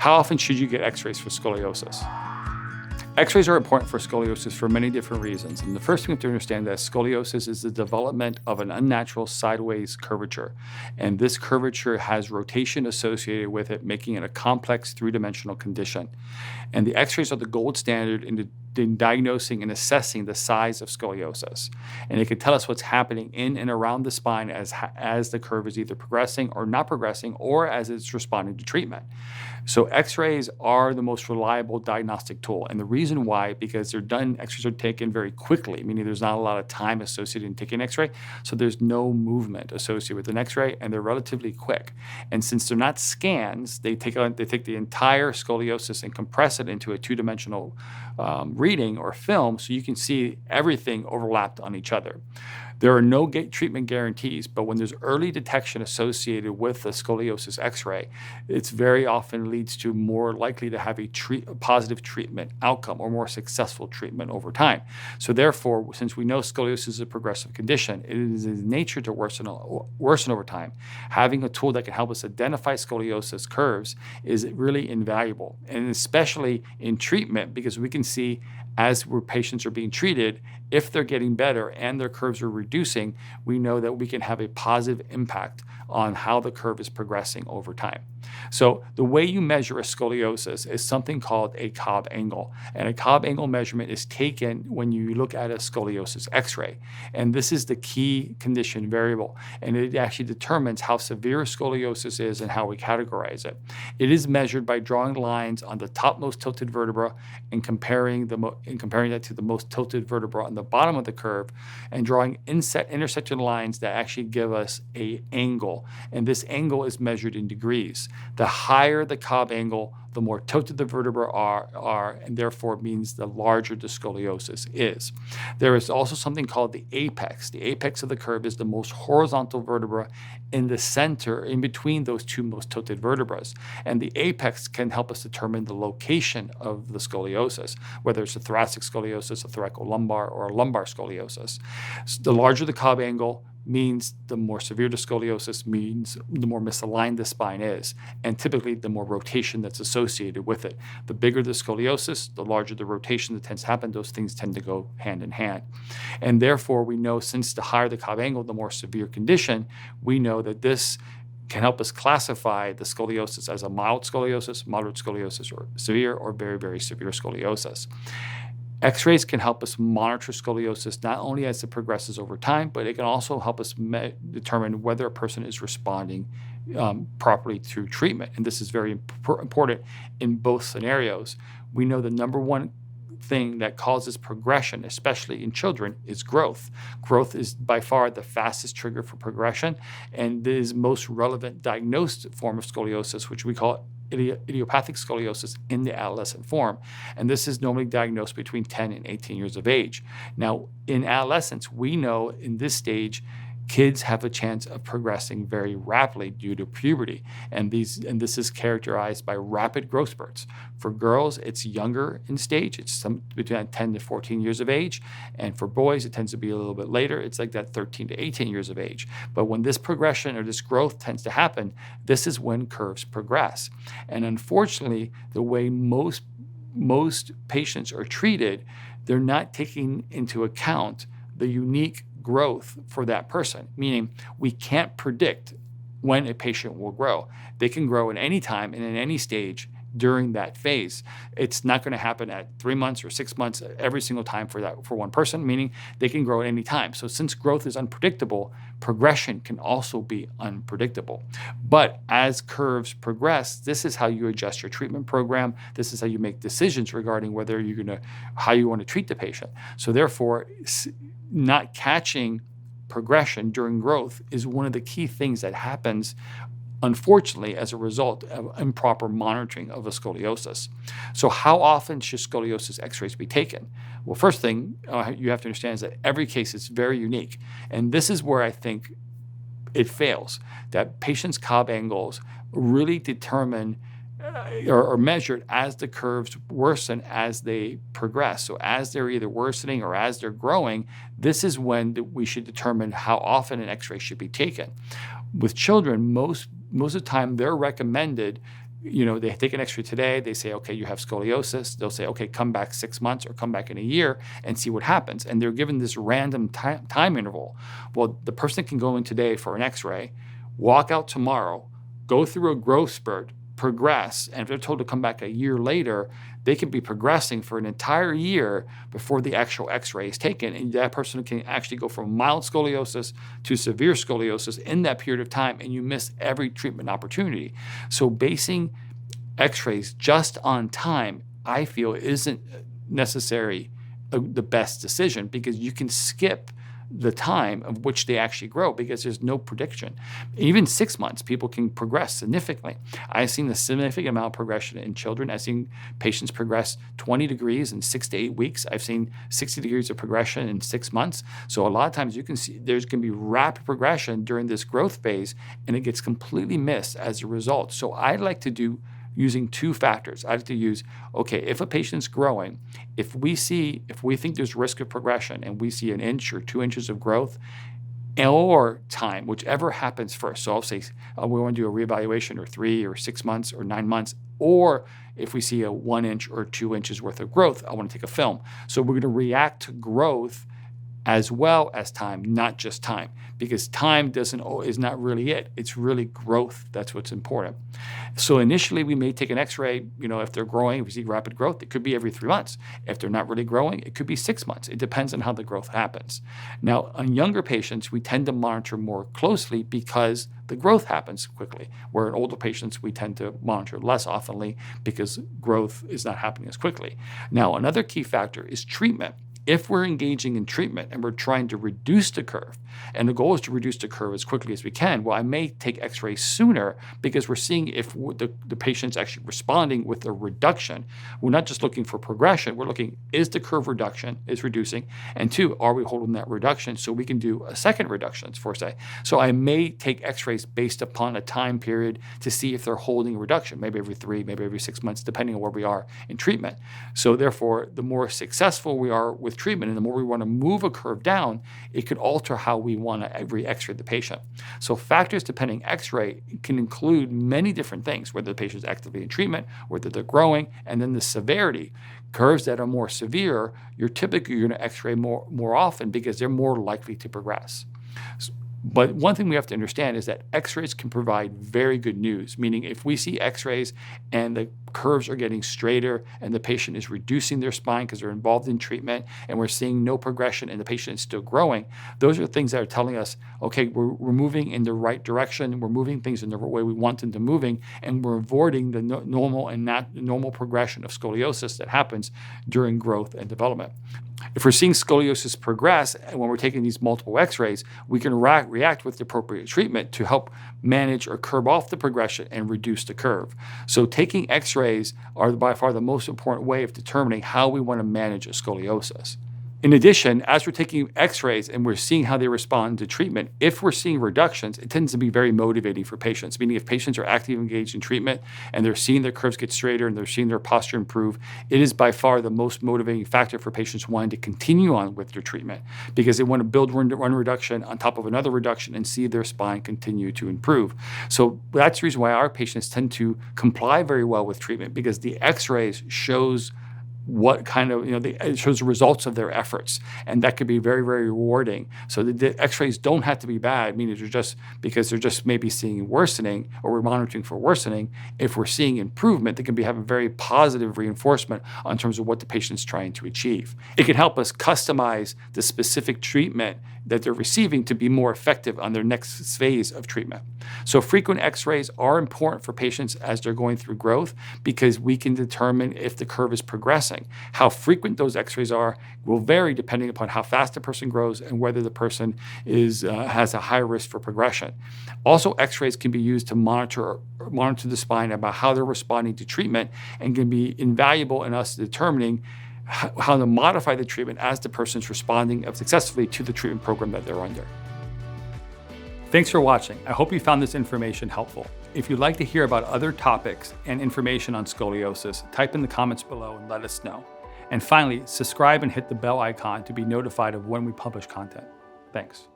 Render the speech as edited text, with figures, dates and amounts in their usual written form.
How often should you get x-rays for scoliosis? X-rays are important for scoliosis for many different reasons. And the first thing we have to understand is that scoliosis is the development of an unnatural sideways curvature. And this curvature has rotation associated with it, making it a complex three-dimensional condition. And the X-rays are the gold standard in diagnosing and assessing the size of scoliosis. And it can tell us what's happening in and around the spine as the curve is either progressing or not progressing, or as it's responding to treatment. So X-rays are the most reliable diagnostic tool. And the reason why, because X-rays are taken very quickly, meaning there's not a lot of time associated in taking an X-ray. So there's no movement associated with an X-ray, and they're relatively quick. And since they're not scans, they take the entire scoliosis and compress it into a two-dimensional reading or film, so you can see everything overlapped on each other. There are no treatment guarantees, but when there's early detection associated with the scoliosis X-ray, it's very often leads to more likely to have a positive treatment outcome or more successful treatment over time. So therefore, since we know scoliosis is a progressive condition, it is in nature to worsen over time. Having a tool that can help us identify scoliosis curves is really invaluable, and especially in treatment, because we can see as patients are being treated, if they're getting better and their curves are reducing, we know that we can have a positive impact on how the curve is progressing over time. So the way you measure a scoliosis is something called a Cobb angle. And a Cobb angle measurement is taken when you look at a scoliosis X-ray. And this is the key condition variable. And it actually determines how severe scoliosis is and how we categorize it. It is measured by drawing lines on the topmost tilted vertebra and comparing that to the most tilted vertebra on the bottom of the curve, and drawing intersection lines that actually give us an angle. And this angle is measured in degrees. The higher the Cobb angle, the more tilted the vertebrae are, and therefore means the larger the scoliosis is. There is also something called the apex. The apex of the curve is the most horizontal vertebra in the center, in between those two most tilted vertebrae. And the apex can help us determine the location of the scoliosis, whether it's a thoracic scoliosis, a thoracolumbar, or a lumbar scoliosis. So the larger the Cobb angle means the more severe the scoliosis, means the more misaligned the spine is, and typically the more rotation that's associated with it. The bigger the scoliosis, the larger the rotation that tends to happen. Those things tend to go hand in hand. And therefore, we know since the higher the Cobb angle, the more severe condition, we know that this can help us classify the scoliosis as a mild scoliosis, moderate scoliosis, or severe or very, very severe scoliosis. X-rays can help us monitor scoliosis not only as it progresses over time, but it can also help us determine whether a person is responding properly to treatment. And this is very important in both scenarios. We know the number one thing that causes progression, especially in children, is growth. Growth is by far the fastest trigger for progression, and it is most relevant diagnosed form of scoliosis, which we call idiopathic scoliosis in the adolescent form. And this is normally diagnosed between 10 and 18 years of age. Now, in adolescence, we know in this stage, kids have a chance of progressing very rapidly due to puberty. And this is characterized by rapid growth spurts. For girls, it's younger in stage. It's between 10 to 14 years of age. And for boys, it tends to be a little bit later. It's like that 13 to 18 years of age. But when this progression or this growth tends to happen, this is when curves progress. And unfortunately, the way most patients are treated, they're not taking into account the unique growth for that person, meaning we can't predict when a patient will grow. They can grow at any time and in any stage during that phase. It's not going to happen at 3 months or 6 months every single time for one person, meaning they can grow at any time. So since growth is unpredictable, progression can also be unpredictable. But as curves progress, this is how you adjust your treatment program. This is how you make decisions regarding how you want to treat the patient. So therefore, not catching progression during growth is one of the key things that happens, unfortunately, as a result of improper monitoring of a scoliosis. So how often should scoliosis x-rays be taken? Well, first thing you have to understand is that every case is very unique. And this is where I think it fails, that patients' Cobb angles really determine or measured as the curves worsen as they progress. So as they're either worsening or as they're growing, this is when we should determine how often an x-ray should be taken. With children, most of the time they're recommended They take an x-ray today, they say, okay, you have scoliosis. They'll say, okay, come back 6 months or come back in a year and see what happens. And they're given this random time interval. Well, the person can go in today for an x-ray, walk out tomorrow, go through a growth spurt, progress, and if they're told to come back a year later, they can be progressing for an entire year before the actual x-ray is taken. And that person can actually go from mild scoliosis to severe scoliosis in that period of time, and you miss every treatment opportunity. So basing x-rays just on time, I feel, isn't necessarily the best decision, because you can skip the time of which they actually grow because there's no prediction. Even 6 months, people can progress significantly. I've seen a significant amount of progression in children. I've seen patients progress 20 degrees in 6 to 8 weeks. I've seen 60 degrees of progression in 6 months. So a lot of times you can see there's going to be rapid progression during this growth phase, and it gets completely missed as a result. So I like to do using two factors. I like to use, okay, if a patient's growing, if we think there's risk of progression and we see 1 inch or 2 inches of growth, or time, whichever happens first. So I'll say we want to do a reevaluation or 3 or 6 months or 9 months, or if we see a 1 inch or 2 inches worth of growth, I want to take a film. So we're going to react to growth as well as time, not just time, because time is not really it. It's really growth. That's what's important. So initially, we may take an x-ray, if they're growing, if we see rapid growth, it could be every 3 months. If they're not really growing, it could be 6 months. It depends on how the growth happens. Now, on younger patients, we tend to monitor more closely because the growth happens quickly, where in older patients, we tend to monitor less oftenly because growth is not happening as quickly. Now, another key factor is treatment. If we're engaging in treatment and we're trying to reduce the curve, and the goal is to reduce the curve as quickly as we can, well, I may take x-rays sooner because we're seeing if the patient's actually responding with a reduction. We're not just looking for progression. We're looking, is the curve reducing? And 2, are we holding that reduction so we can do a second reduction, for say. So I may take x-rays based upon a time period to see if they're holding a reduction, maybe every 3, maybe every 6 months, depending on where we are in treatment. So therefore, the more successful we are with treatment and the more we want to move a curve down, it could alter how we want to re-x-ray the patient. So factors depending x-ray can include many different things, whether the patient's actively in treatment, whether they're growing, and then the severity. Curves that are more severe, you're typically going to x-ray more often because they're more likely to progress. But one thing we have to understand is that x-rays can provide very good news, meaning if we see x-rays and the curves are getting straighter and the patient is reducing their spine because they're involved in treatment and we're seeing no progression and the patient is still growing, those are things that are telling us, okay, we're moving in the right direction, we're moving things in the way we want them to moving, and we're avoiding the normal and not normal progression of scoliosis that happens during growth and development. If we're seeing scoliosis progress, and when we're taking these multiple x-rays, we can react with the appropriate treatment to help manage or curb off the progression and reduce the curve. So taking x-rays are by far the most important way of determining how we want to manage a scoliosis. In addition, as we're taking x-rays and we're seeing how they respond to treatment, if we're seeing reductions, it tends to be very motivating for patients, meaning if patients are actively engaged in treatment and they're seeing their curves get straighter and they're seeing their posture improve, it is by far the most motivating factor for patients wanting to continue on with their treatment because they want to build one reduction on top of another reduction and see their spine continue to improve. So that's the reason why our patients tend to comply very well with treatment, because the x-rays shows what kind of, it shows the results of their efforts. And that could be very, very rewarding. So the x-rays don't have to be bad, meaning they're just because they're just maybe seeing worsening or we're monitoring for worsening. If we're seeing improvement, they can be having very positive reinforcement on terms of what the patient's trying to achieve. It can help us customize the specific treatment that they're receiving to be more effective on their next phase of treatment. So frequent x-rays are important for patients as they're going through growth because we can determine if the curve is progressing. How frequent those x-rays are will vary depending upon how fast the person grows and whether the person has a high risk for progression. Also, x-rays can be used to monitor the spine about how they're responding to treatment and can be invaluable in us determining how to modify the treatment as the person's responding successfully to the treatment program that they're under. Thanks for watching. I hope you found this information helpful. If you'd like to hear about other topics and information on scoliosis, type in the comments below and let us know. And finally, subscribe and hit the bell icon to be notified of when we publish content. Thanks.